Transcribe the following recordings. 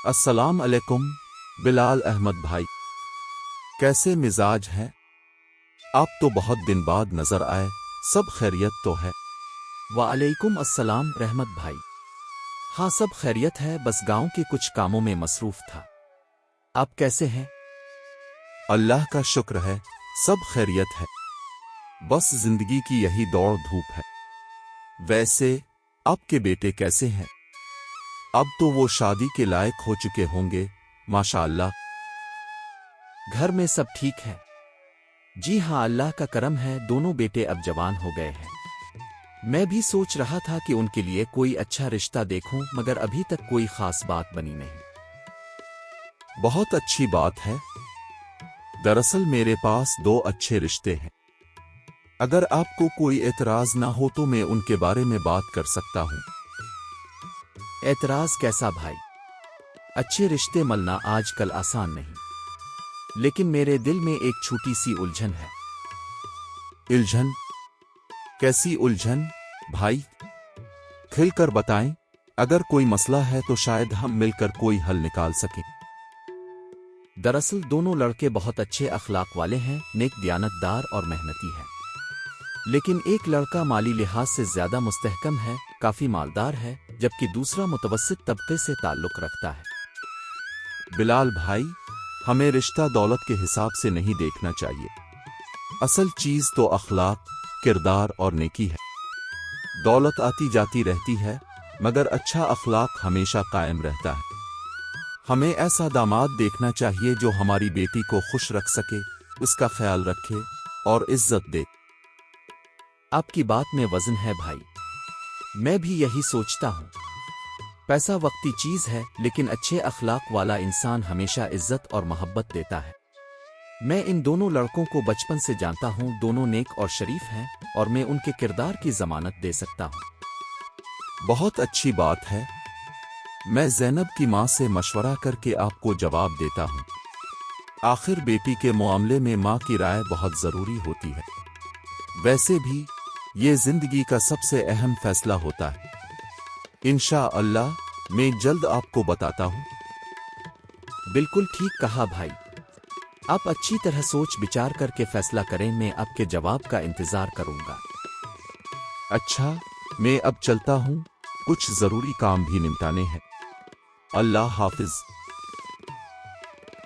अस्सलाम अलैकुम बिलाल अहमद भाई, कैसे मिजाज है? आप तो बहुत दिन बाद नजर आए, सब खैरियत तो है? वालेकुम अस्सलाम रहमत भाई। हाँ, सब खैरियत है, बस गांव के कुछ कामों में मसरूफ था। आप कैसे हैं? अल्लाह का शुक्र है, सब खैरियत है। बस जिंदगी की यही दौड़ धूप है। वैसे आपके बेटे कैसे हैं? अब तो वो शादी के लायक हो चुके होंगे, माशाअल्लाह। घर में सब ठीक है? जी हाँ, अल्लाह का करम है, दोनों बेटे अब जवान हो गए हैं। मैं भी सोच रहा था कि उनके लिए कोई अच्छा रिश्ता देखूं, मगर अभी तक कोई खास बात बनी नहीं। बहुत अच्छी बात है। दरअसल मेरे पास दो अच्छे रिश्ते हैं। अगर आपको कोई एतराज ना हो तो मैं उनके बारे में बात कर सकता हूं। एतराज कैसा भाई? अच्छे रिश्ते मिलना आजकल आसान नहीं, लेकिन मेरे दिल में एक छोटी सी उलझन है। उलझन? कैसी उलझन भाई? खिलकर बताएं। अगर कोई मसला है तो शायद हम मिलकर कोई हल निकाल सकें। दरअसल दोनों लड़के बहुत अच्छे अखलाक वाले हैं, नेक, दियानतदार और मेहनती हैं। लेकिन एक लड़का माली लिहाज से ज्यादा मुस्तहकम है, काफी मालदार है, जबकि दूसरा मुतवस्सित तबके से ताल्लुक रखता है। बिलाल भाई, हमें रिश्ता दौलत के हिसाब से नहीं देखना चाहिए। असल चीज तो अखलाक, किरदार और नेकी है। दौलत आती जाती रहती है, मगर अच्छा अखलाक हमेशा कायम रहता है। हमें ऐसा दामाद देखना चाहिए जो हमारी बेटी को खुश रख सके, उसका ख्याल रखे और इज्जत दे। आपकी बात में वजन है भाई, मैं भी यही सोचता हूँ। पैसा वक्ती चीज है, लेकिन अच्छे अखलाक वाला इंसान हमेशा इज्जत और मोहब्बत देता है। मैं इन दोनों लड़कों को बचपन से जानता हूँ, दोनों नेक और शरीफ हैं, और मैं उनके किरदार की जमानत दे सकता हूँ। बहुत अच्छी बात है। मैं ज़ैनब की मां से मशवरा करके आपको जवाब देता हूं। आखिर बेटी के मामले में मां की राय बहुत जरूरी होती है। वैसे भी ये जिंदगी का सबसे अहम फैसला होता है। इंशाअल्लाह मैं जल्द आपको बताता हूं। बिल्कुल ठीक कहा भाई। आप अच्छी तरह सोच विचार करके फैसला करें, मैं आपके जवाब का इंतजार करूंगा। अच्छा, मैं अब चलता हूं, कुछ जरूरी काम भी निपटाने हैं। अल्लाह हाफिज।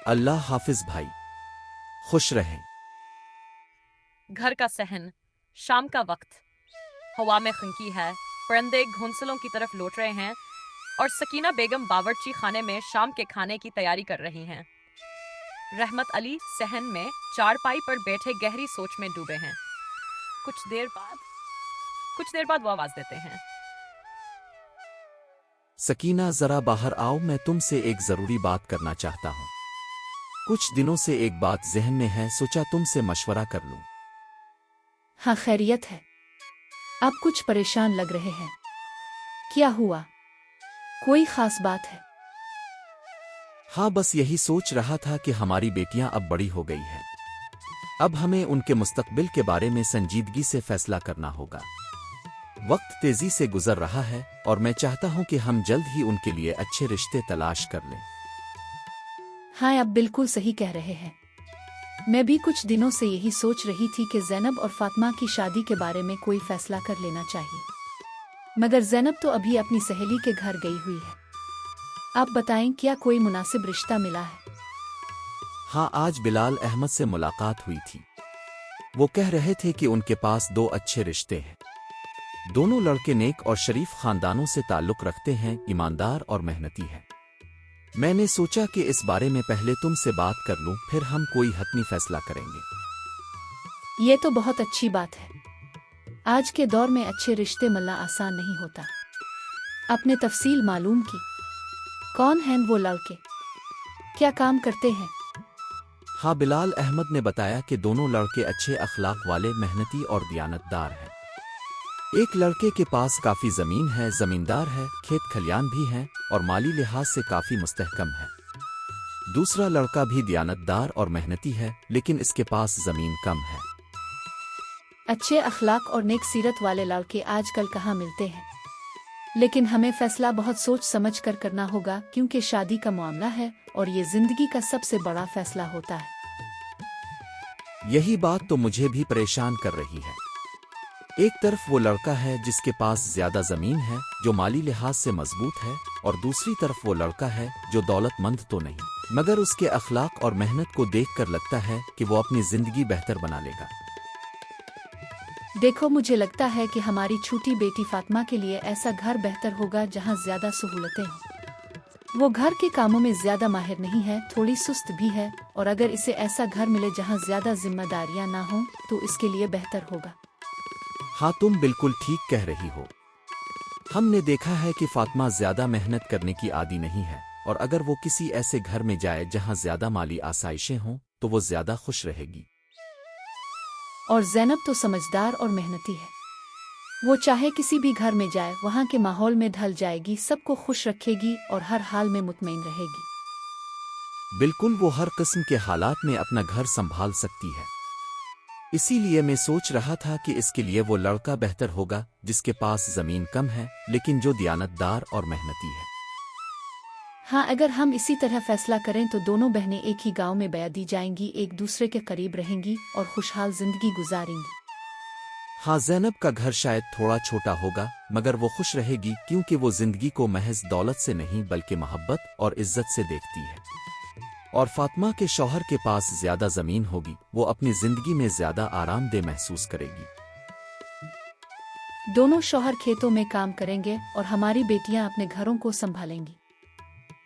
अल्लाह हाफिज भाई, खुश रहें। घर का सहन, शाम का वक्त, हवा में खनकी है, परिंदे घोंसलों की तरफ लौट रहे हैं और सकीना बेगम बावर्ची खाने में शाम के खाने की तैयारी कर रही हैं। रहमत अली सहन में चारपाई पर बैठे गहरी सोच में डूबे हैं। कुछ देर बाद वो आवाज देते हैं। सकीना, जरा बाहर आओ, मैं तुमसे एक जरूरी बात करना चाहता हूँ। कुछ दिनों से एक बात जहन में है, सोचा तुमसे मशवरा कर लूं। हाँ, खैरियत है? आप कुछ परेशान लग रहे हैं, क्या हुआ? कोई खास बात है? हाँ, बस यही सोच रहा था कि हमारी बेटियां अब बड़ी हो गई हैं। अब हमें उनके मुस्तकबिल के बारे में संजीदगी से फैसला करना होगा। वक्त तेजी से गुजर रहा है और मैं चाहता हूं कि हम जल्द ही उनके लिए अच्छे रिश्ते तलाश कर लें। हाँ, आप बिल्कुल सही कह रहे हैं। मैं भी कुछ दिनों से यही सोच रही थी कि ज़ैनब और फातिमा की शादी के बारे में कोई फैसला कर लेना चाहिए, मगर ज़ैनब तो अभी अपनी सहेली के घर गई हुई है। आप बताएं, क्या कोई मुनासिब रिश्ता मिला है? हाँ, आज बिलाल अहमद से मुलाकात हुई थी। वो कह रहे थे कि उनके पास दो अच्छे रिश्ते हैं। दोनों लड़के नेक और शरीफ खानदानों से ताल्लुक रखते हैं, ईमानदार और मेहनती हैं। मैंने सोचा कि इस बारे में पहले तुमसे बात कर लूं, फिर हम कोई हतमी फैसला करेंगे। ये तो बहुत अच्छी बात है। आज के दौर में अच्छे रिश्ते मिलना आसान नहीं होता। आपने तफसील मालूम की? कौन हैं वो लड़के? क्या काम करते हैं? हाँ, बिलाल अहमद ने बताया कि दोनों लड़के अच्छे अखलाक वाले, मेहनती और दियानतदार हैं। एक लड़के के पास काफी जमीन है, जमींदार है, खेत खलियान भी हैं और माली लिहाज से काफी मुस्तहकम है। दूसरा लड़का भी दियानतदार और मेहनती है, लेकिन इसके पास जमीन कम है। अच्छे अखलाक और नेक सीरत वाले लड़के आजकल कहाँ मिलते हैं? लेकिन हमें फैसला बहुत सोच समझ कर करना होगा, क्योंकि शादी का मामला है और ये जिंदगी का सबसे बड़ा फैसला होता है। यही बात तो मुझे भी परेशान कर रही है। एक तरफ वो लड़का है जिसके पास ज्यादा जमीन है, जो माली लिहाज से मजबूत है, और दूसरी तरफ वो लड़का है जो दौलतमंद तो नहीं, मगर उसके अखलाक और मेहनत को देखकर लगता है कि वो अपनी जिंदगी बेहतर बना लेगा। देखो, मुझे लगता है कि हमारी छोटी बेटी फातिमा के लिए ऐसा घर बेहतर होगा जहाँ ज्यादा सहूलतें हों। वो घर के कामों में ज्यादा माहिर नहीं है, थोड़ी सुस्त भी है, और अगर इसे ऐसा घर मिले जहाँ ज्यादा जिम्मेदारियां ना हों तो इसके लिए बेहतर होगा। हाँ, तुम बिल्कुल ठीक कह रही हो। हमने देखा है कि फातिमा ज्यादा मेहनत करने की आदी नहीं है, और अगर वो किसी ऐसे घर में जाए जहाँ ज्यादा माली आसाइशें हों तो वो ज्यादा खुश रहेगी। और ज़ैनब तो समझदार और मेहनती है। वो चाहे किसी भी घर में जाए वहाँ के माहौल में ढल जाएगी, सबको खुश रखेगी और हर हाल में मुतमईन रहेगी। बिल्कुल, वो हर किस्म के हालात में अपना घर संभाल सकती है। इसीलिए मैं सोच रहा था कि इसके लिए वो लड़का बेहतर होगा जिसके पास जमीन कम है लेकिन जो दियानतदार और मेहनती है। हाँ, अगर हम इसी तरह फैसला करें तो दोनों बहनें एक ही गांव में ब्याह दी जाएंगी, एक दूसरे के करीब रहेंगी और खुशहाल जिंदगी गुजारेंगी। हाँ, ज़ैनब का घर शायद थोड़ा छोटा होगा, मगर वो खुश रहेगी क्योंकि वो जिंदगी को महज दौलत से नहीं बल्कि मोहब्बत और इज्जत से देखती है। और फातिमा के शौहर के पास ज्यादा जमीन होगी, वो अपनी जिंदगी में ज्यादा आरामदेह महसूस करेगी। दोनों शौहर खेतों में काम करेंगे और हमारी बेटियां अपने घरों को संभालेंगी।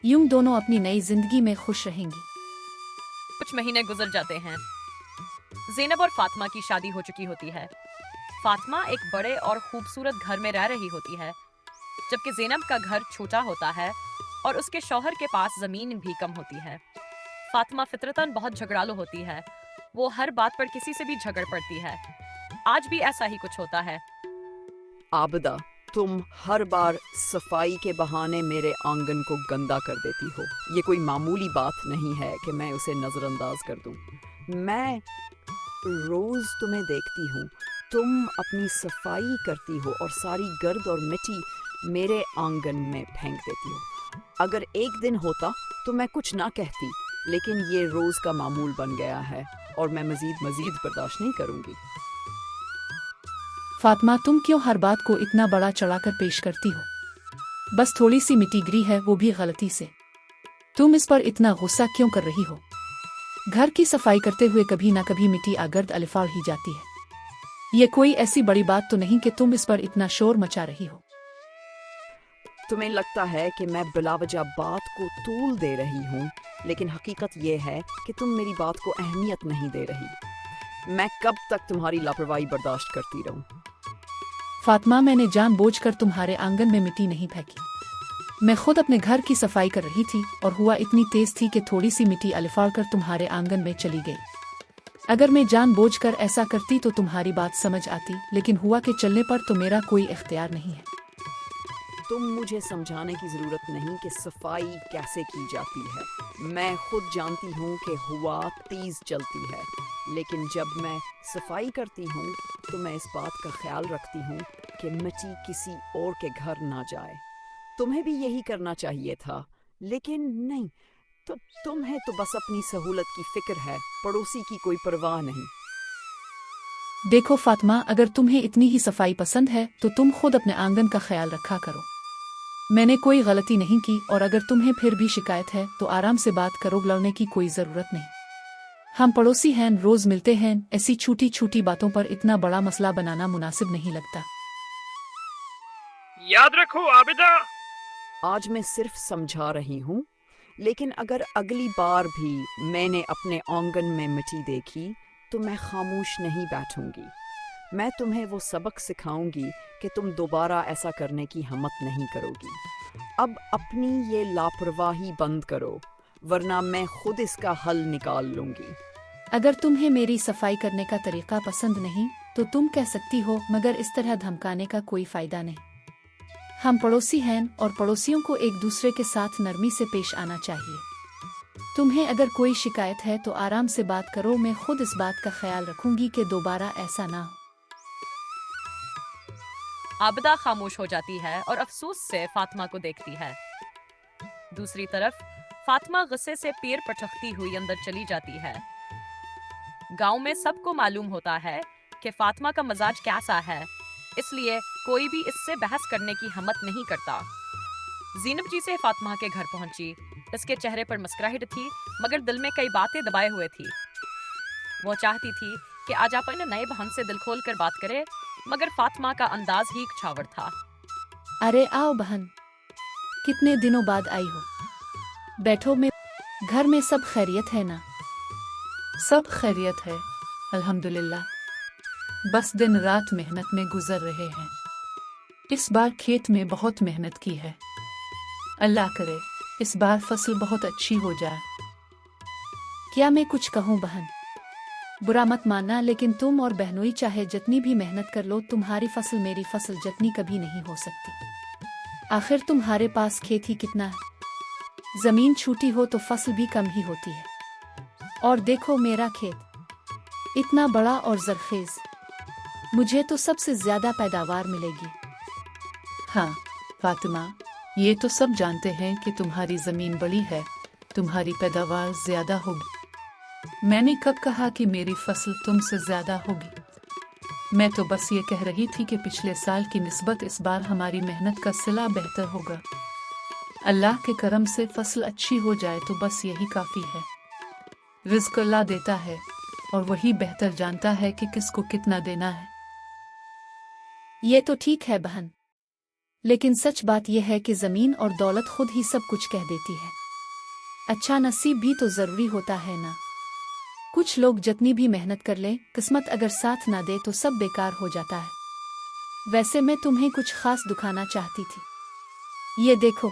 यूं दोनों अपनी नई जिंदगी में खुश रहेंगी। कुछ महीने गुजर जाते हैं। ज़ैनब और फातिमा की शादी हो चुकी होती है। फातिमा एक बड़े और खूबसूरत घर में रह रही होती है, जबकि ज़ैनब का घर छोटा होता है और उसके शौहर के पास जमीन भी कम होती है। फातिमा फितरतन बहुत झगड़ालू होती है। वो हर बात पर किसी से भी झगड़ पड़ती है। आज भी ऐसा ही कुछ होता है। आबदा, तुम हर बार सफाई के बहाने मेरे आंगन को गंदा कर देती हो। ये कोई मामूली बात नहीं है कि मैं उसे नज़रअंदाज कर दूं। मैं रोज तुम्हें देखती हूँ, तुम अपनी सफाई करती हो और सारी गर्द और मिट्टी मेरे आंगन में फेंक देती हो। अगर एक दिन होता तो मैं कुछ ना कहती, लेकिन ये रोज का मामूल बन गया है और मैं मजीद बर्दाश्त नहीं करूँगी। फातिमा, तुम क्यों हर बात को इतना बड़ा चढ़ाकर पेश करती हो? बस थोड़ी सी मिट्टी गिरी है, वो भी गलती से। तुम इस पर इतना गुस्सा क्यों कर रही हो? घर की सफाई करते हुए कभी ना कभी मिट्टी आगर्द अलिफाड़ ही जाती है। ये कोई ऐसी बड़ी बात तो नहीं कि तुम इस पर इतना शोर मचा रही हो। तुम्हें लगता है कि मैं बिलावजा बात को तूल दे रही हूँ, लेकिन हकीकत ये है कि तुम मेरी बात को अहमियत नहीं दे रही। मैं कब तक तुम्हारी लापरवाही बर्दाश्त करती रहूं? फातिमा, मैंने जानबूझकर तुम्हारे आंगन में मिट्टी नहीं फेंकी। मैं खुद अपने घर की सफाई कर रही थी और हुआ इतनी तेज थी कि थोड़ी सी मिट्टी अलिफाड़ कर तुम्हारे आंगन में चली गई। अगर मैं जानबूझकर ऐसा करती तो तुम्हारी बात समझ आती, लेकिन हुआ कि चलने पर तो मेरा कोई इख्तियार नहीं है। तुम मुझे समझाने की जरूरत नहीं कि सफाई कैसे की जाती है। मैं खुद जानती हूँ कि हवा तेज चलती है, लेकिन जब मैं सफाई करती हूँ तो मैं इस बात का ख्याल रखती हूँ कि मिट्टी किसी और के घर ना जाए। तुम्हें भी यही करना चाहिए था, लेकिन नहीं। तो तुम्हें तो बस अपनी सहूलत की फिक्र है, पड़ोसी की कोई परवाह नहीं। देखो फातिमा, अगर तुम्हें इतनी ही सफाई पसंद है तो तुम खुद अपने आंगन का ख्याल रखा करो। मैंने कोई गलती नहीं की, और अगर तुम्हें फिर भी शिकायत है तो आराम से बात करो, लड़ने की कोई जरूरत नहीं। हम पड़ोसी हैं, रोज मिलते हैं, ऐसी छोटी छोटी बातों पर इतना बड़ा मसला बनाना मुनासिब नहीं लगता। याद रखो आबिदा, आज मैं सिर्फ समझा रही हूँ, लेकिन अगर अगली बार भी मैंने अपने आंगन में मिट्टी देखी तो मैं खामोश नहीं बैठूंगी। मैं तुम्हें वो सबक सिखाऊंगी कि तुम दोबारा ऐसा करने की हिम्मत नहीं करोगी। अब अपनी ये लापरवाही बंद करो, वरना मैं खुद इसका हल निकाल लूंगी। अगर तुम्हें मेरी सफाई करने का तरीका पसंद नहीं तो तुम कह सकती हो, मगर इस तरह धमकाने का कोई फायदा नहीं। हम पड़ोसी हैं और पड़ोसियों को एक दूसरे के साथ नरमी से पेश आना चाहिए। तुम्हें अगर कोई शिकायत है तो आराम से बात करो, मैं खुद इस बात का ख्याल रखूंगी कि दोबारा ऐसा ना हो। आबदा खामोश हो जाती है और अफसोस से फातिमा को देखती है। दूसरी तरफ फातिमा गुस्से से पैर पटकती हुई अंदर चली जाती है। गांव में सबको मालूम होता है कि फातिमा का मजाज कैसा है, इसलिए कोई भी इससे बहस करने की हिम्मत नहीं करता। ज़ीनब जी से फातिमा के घर पहुंची। इसके चेहरे पर मुस्कुराहट थी, मगर दिल में कई बातें दबाए हुए थी। वो चाहती थी कि आज अपने नए बहन से दिल खोल कर बात करे, मगर फातिमा का अंदाज ही छावर था। अरे आओ बहन, कितने दिनों बाद आई हो। बैठो, में घर में सब खैरियत है ना? सब खैरियत है अल्हम्दुलिल्लाह। बस दिन रात मेहनत में गुजर रहे हैं। इस बार खेत में बहुत मेहनत की है। अल्लाह करे इस बार फसल बहुत अच्छी हो जाए। क्या मैं कुछ कहूँ बहन? बुरा मत मानना, लेकिन तुम और बहनोई चाहे जितनी भी मेहनत कर लो, तुम्हारी फसल मेरी फसल जितनी कभी नहीं हो सकती। आखिर तुम्हारे पास खेत ही कितना है? जमीन छूटी हो तो फसल भी कम ही होती है। और देखो मेरा खेत इतना बड़ा और जरखेज, मुझे तो सबसे ज्यादा पैदावार मिलेगी। हाँ फातिमा, ये तो सब जानते हैं कि तुम्हारी जमीन बड़ी है, तुम्हारी पैदावार ज्यादा होगी। मैंने कब कहा कि मेरी फसल तुमसे ज्यादा होगी? मैं तो बस ये कह रही थी कि पिछले साल की निस्बत इस बार हमारी मेहनत का सिला बेहतर होगा। अल्लाह के करम से फसल अच्छी हो जाए तो बस यही काफी है। रिज़्क़ अल्लाह देता है और वही बेहतर जानता है कि किसको कितना देना है। ये तो ठीक है बहन, लेकिन सच बात यह है कि जमीन और दौलत खुद ही सब कुछ कह देती है। अच्छा नसीब भी तो जरूरी होता है ना। कुछ लोग जितनी भी मेहनत कर लें, किस्मत अगर साथ ना दे तो सब बेकार हो जाता है। वैसे मैं तुम्हें कुछ खास दिखाना चाहती थी। ये देखो,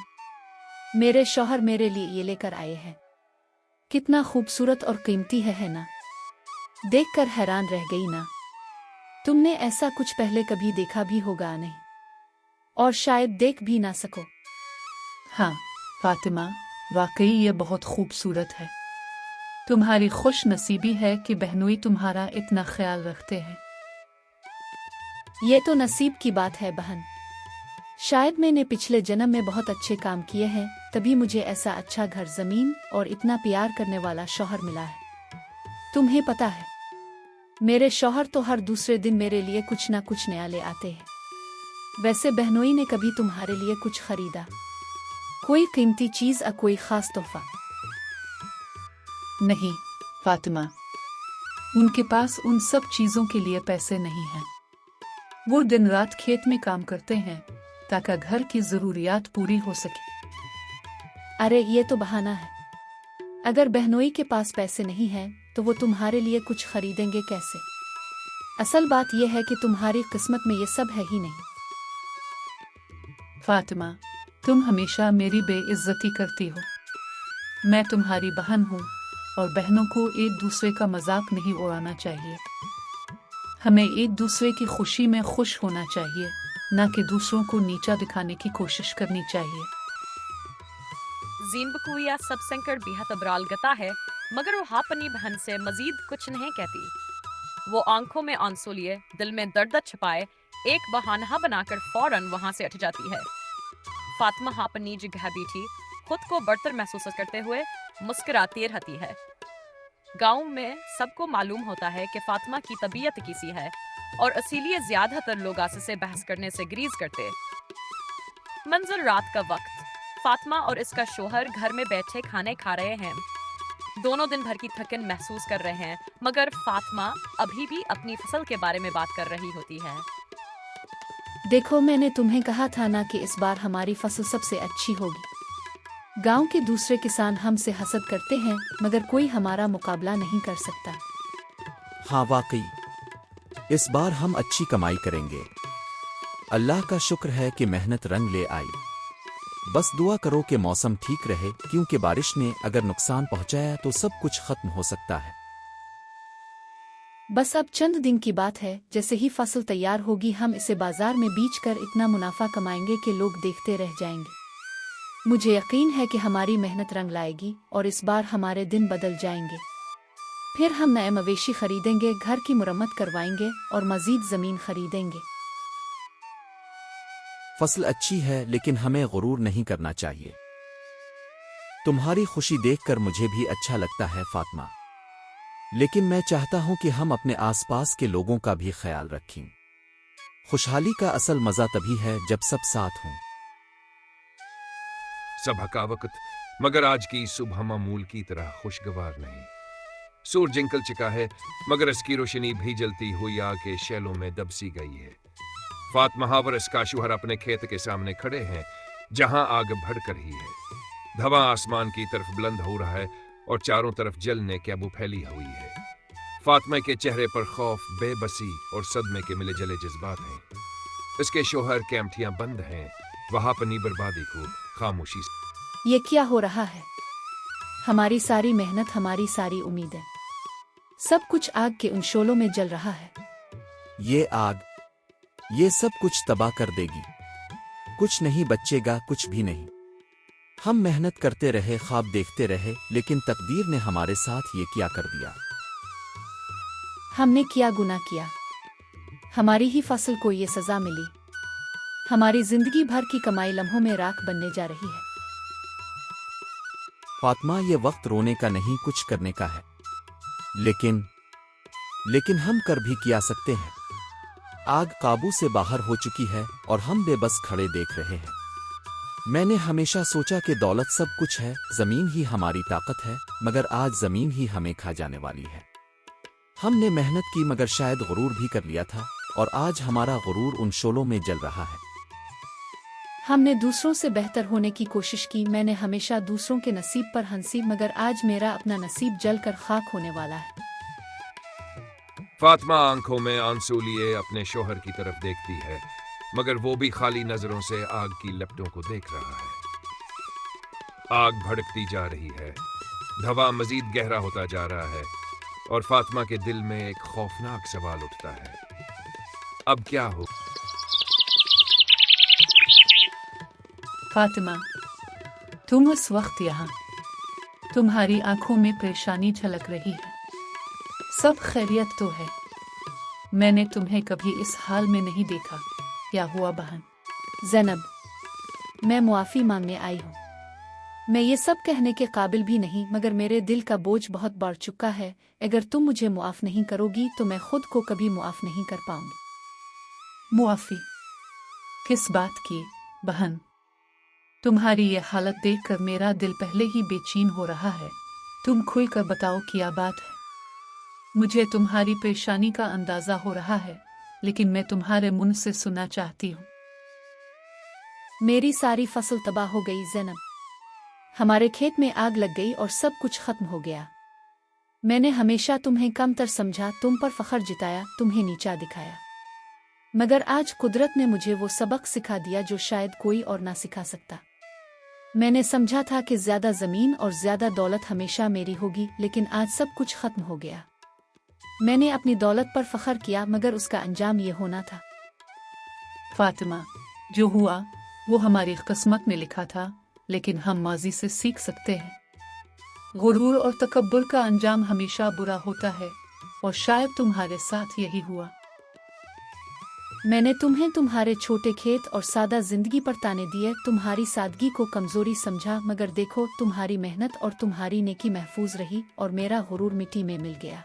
मेरे शौहर मेरे लिए ये लेकर आए हैं। कितना खूबसूरत और कीमती है ना? देखकर हैरान रह गई ना? तुमने ऐसा कुछ पहले कभी देखा भी होगा नहीं, और शायद देख भी ना सको। हाँ फातिमा, वाकई ये बहुत खूबसूरत है। तुम्हारी खुश नसीबी है कि बहनोई तुम्हारा इतना ख्याल रखते हैं। ये तो नसीब की बात है बहन। शायद मैंने पिछले जन्म में बहुत अच्छे काम किए हैं, तभी मुझे ऐसा अच्छा घर, जमीन और इतना प्यार करने वाला शौहर मिला है। तुम्हें पता है, मेरे शौहर तो हर दूसरे दिन मेरे लिए कुछ ना कुछ नया ले आते हैं। वैसे बहनोई ने कभी तुम्हारे लिए कुछ खरीदा? कोई कीमती चीज या कोई खास तोहफा? नहीं फातिमा, उनके पास उन सब चीजों के लिए पैसे नहीं हैं। वो दिन रात खेत में काम करते हैं ताकि घर की जरूरियात पूरी हो सके। अरे ये तो बहाना है। अगर बहनोई के पास पैसे नहीं हैं तो वो तुम्हारे लिए कुछ खरीदेंगे कैसे? असल बात यह है कि तुम्हारी किस्मत में ये सब है ही नहीं। फातिमा, तुम हमेशा मेरी बेइज्जती करती हो। मैं तुम्हारी बहन हूँ और बहनों को एक दूसरे का मजाक नहीं उड़ाना चाहिए। हमें एक दूसरे की खुशी में खुश होना चाहिए, ना कि दूसरों को नीचा दिखाने की कोशिश करनी चाहिए। जीनब को यह सब संकट बेहद अबराल गता है, मगर वो अपनी बहन से मजीद कुछ नहीं कहती। वो आंखों में आंसू लिए, दिल में दर्द छिपाए, एक बहाना बनाकर फौरन वहां से उठ जाती है। फातिमा अपनी जगह बैठी खुद को बरतर महसूस करते हुए मुस्कुराती रहती है। गांव में सबको मालूम होता है कि फातिमा की तबीयत कैसी है, और इसीलिए ज्यादातर लोग से बहस करने से ग्रीज करते। मंजर रात का वक्त, फातिमा और इसका शोहर घर में बैठे खाने खा रहे हैं। दोनों दिन भर की थकन महसूस कर रहे हैं, मगर फातिमा अभी भी अपनी फसल के बारे में बात कर रही होती है। देखो, मैंने तुम्हें कहा था ना कि इस बार हमारी फसल सबसे अच्छी होगी। गांव के दूसरे किसान हमसे हसद करते हैं, मगर कोई हमारा मुकाबला नहीं कर सकता। हाँ वाकई, इस बार हम अच्छी कमाई करेंगे। अल्लाह का शुक्र है कि मेहनत रंग ले आई। बस दुआ करो कि मौसम ठीक रहे, क्योंकि बारिश ने अगर नुकसान पहुंचाया तो सब कुछ खत्म हो सकता है। बस अब चंद दिन की बात है, जैसे ही फसल तैयार होगी हम इसे बाजार में बेचकर इतना मुनाफा कमाएंगे कि लोग देखते रह जाएंगे। मुझे यकीन है कि हमारी मेहनत रंग लाएगी और इस बार हमारे दिन बदल जाएंगे। फिर हम नए मवेशी खरीदेंगे, घर की मुरम्मत करवाएंगे और मजीद जमीन खरीदेंगे। فصل اچھی ہے لیکن ہمیں غرور نہیں کرنا چاہیے۔ تمہاری خوشی دیکھ کر مجھے بھی اچھا لگتا ہے فاطمہ، لیکن میں چاہتا ہوں کہ ہم اپنے آس پاس کے لوگوں کا بھی خیال رکھیں۔ خوشحالی کا اصل مزہ تبھی ہے جب سب ساتھ ہوں۔ صبح کا وقت، مگر آج کی صبح معمول کی طرح خوشگوار نہیں۔ سورج نکل چکا ہے مگر اس کی روشنی بھی جلتی ہوئی آگ کے شعلوں میں دب سی گئی ہے۔ فاطمہ اور اس کا شوہر اپنے کھیت کے سامنے کھڑے ہیں جہاں آگ بھڑک رہی ہے۔ دھواں آسمان کی طرف بلند ہو رہا ہے اور چاروں طرف جلنے کی ابو پھیلی ہوئی ہے۔ فاطمہ کے چہرے پر خوف، بے بسی اور صدمے کے ملے جلے جذبات ہیں۔ اس کے شوہر کی انگٹیاں بند ہیں، وہ اپنی بربادی کو خاموشی سے یہ کیا ہو رہا ہے؟ ہماری ساری محنت، ہماری ساری امیدیں، سب کچھ آگ کے ان شعلوں میں جل رہا ہے۔ یہ آگ، یہ سب کچھ تباہ کر دے گی۔ کچھ نہیں بچے گا، کچھ بھی نہیں۔ ہم محنت کرتے رہے، خواب دیکھتے رہے، لیکن تقدیر نے ہمارے ساتھ یہ کیا کر دیا۔ ہم نے کیا گناہ کیا؟ ہماری ہی فصل کو یہ سزا ملی۔ ہماری زندگی بھر کی کمائی لمحوں میں راکھ بننے جا رہی ہے۔ فاطمہ، یہ وقت رونے کا نہیں، کچھ کرنے کا ہے۔ لیکن ہم کر بھی کیا سکتے ہیں؟ آگ قابو سے باہر ہو چکی ہے اور ہم بے بس کھڑے دیکھ رہے ہیں۔ میں نے ہمیشہ سوچا کہ دولت سب کچھ ہے، زمین ہی ہماری طاقت ہے، مگر آج زمین ہی ہمیں کھا جانے والی ہے۔ ہم نے محنت کی مگر شاید غرور بھی کر لیا تھا، اور آج ہمارا غرور ان شعلوں میں جل رہا ہے۔ ہم نے دوسروں سے بہتر ہونے کی کوشش کی، میں نے ہمیشہ دوسروں کے نصیب پر ہنسی، مگر آج میرا اپنا نصیب جل کر خاک ہونے والا ہے۔ فاطمہ آنکھوں میں آنسو لیے اپنے شوہر کی طرف دیکھتی ہے، مگر وہ بھی خالی نظروں سے آگ کی لپٹوں کو دیکھ رہا ہے۔ آگ بھڑکتی جا رہی ہے، دھواں مزید گہرا ہوتا جا رہا ہے، اور فاطمہ کے دل میں ایک خوفناک سوال اٹھتا ہے، اب کیا ہو؟ فاطمہ، تم اس وقت یہاں، تمہاری آنکھوں میں پریشانی جھلک رہی ہے۔ سب خیریت تو ہے؟ میں نے تمہیں کبھی اس حال میں نہیں دیکھا، کیا ہوا بہن؟ زینب، میں معافی مانگنے آئی ہوں۔ میں یہ سب کہنے کے قابل بھی نہیں، مگر میرے دل کا بوجھ بہت بڑھ چکا ہے۔ اگر تم مجھے معاف نہیں کرو گی تو میں خود کو کبھی معاف نہیں کر پاؤں گی۔ معافی؟ کس بات کی بہن؟ تمہاری یہ حالت دیکھ کر میرا دل پہلے ہی بے چین ہو رہا ہے۔ تم کھل کر بتاؤ کیا بات ہے۔ مجھے تمہاری پریشانی کا اندازہ ہو رہا ہے، لیکن میں تمہارے منہ سے سننا چاہتی ہوں۔ میری ساری فصل تباہ ہو گئی زینب، ہمارے کھیت میں آگ لگ گئی اور سب کچھ ختم ہو گیا۔ میں نے ہمیشہ تمہیں کم تر سمجھا، تم پر فخر جتایا، تمہیں نیچا دکھایا، مگر آج قدرت نے مجھے وہ سبق سکھا دیا جو شاید کوئی اور نہ سکھا سکتا۔ میں نے سمجھا تھا کہ زیادہ زمین اور زیادہ دولت ہمیشہ میری ہوگی، لیکن آج سب کچھ ختم ہو گیا۔ میں نے اپنی دولت پر فخر کیا، مگر اس کا انجام یہ ہونا تھا۔ فاطمہ، جو ہوا وہ ہماری قسمت میں لکھا تھا، لیکن ہم ماضی سے سیکھ سکتے ہیں۔ غرور اور تکبر کا انجام ہمیشہ برا ہوتا ہے، اور شاید تمہارے ساتھ یہی ہوا۔ میں نے تمہیں تمہارے چھوٹے کھیت اور سادہ زندگی پر تانے دیے، تمہاری سادگی کو کمزوری سمجھا، مگر دیکھو تمہاری محنت اور تمہاری نیکی محفوظ رہی اور میرا غرور مٹی میں مل گیا۔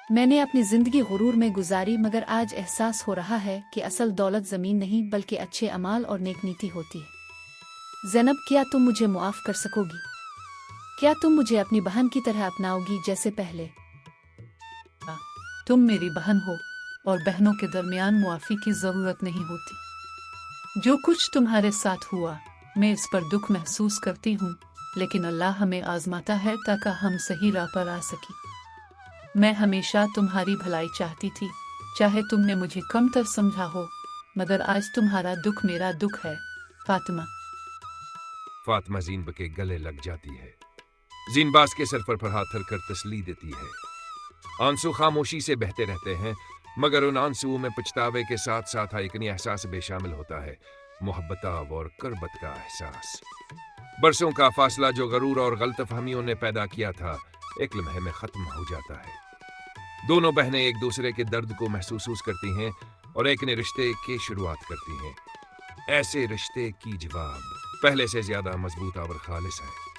میں نے اپنی زندگی غرور میں گزاری، مگر آج احساس ہو رہا ہے کہ اصل دولت زمین نہیں بلکہ اچھے اعمال اور نیک نیتی ہوتی ہے۔ زینب، کیا تم مجھے معاف کر سکو گی؟ کیا تم مجھے اپنی بہن کی طرح اپناؤ گی جیسے پہلے؟ تم میری بہن ہو، اور بہنوں کے درمیان معافی کی ضرورت نہیں ہوتی۔ جو کچھ تمہارے ساتھ ہوا، میں اس پر دکھ محسوس کرتی ہوں، لیکن اللہ ہمیں آزماتا ہے تاکہ ہم صحیح راہ پر آ سکیں۔ میں ہمیشہ تمہاری بھلائی چاہتی تھی، چاہے تم نے مجھے کم تر سمجھا ہو، مگر آج تمہارا دکھ میرا دکھ ہے۔ فاطمہ۔ فاطمہ زینب کے گلے لگ جاتی ہے، زینباز کے سر پر ہاتھ رکھ کر تسلی دیتی ہے۔ آنسو خاموشی سے بہتے رہتے ہیں، مگر ان آنسو میں پچھتاوے کے ساتھ ساتھ ایک نئی احساس بھی شامل ہوتا ہے، محبت اور قربت کا احساس۔ برسوں کا فاصلہ جو غرور اور غلط فہمیوں نے پیدا کیا تھا، ایک لمحے میں ختم ہو جاتا ہے۔ دونوں بہنیں ایک دوسرے کے درد کو محسوس کرتی ہیں اور ایک نئے رشتے کی شروعات کرتی ہیں۔ ایسے رشتے کی جواب پہلے سے زیادہ مضبوط اور خالص ہے۔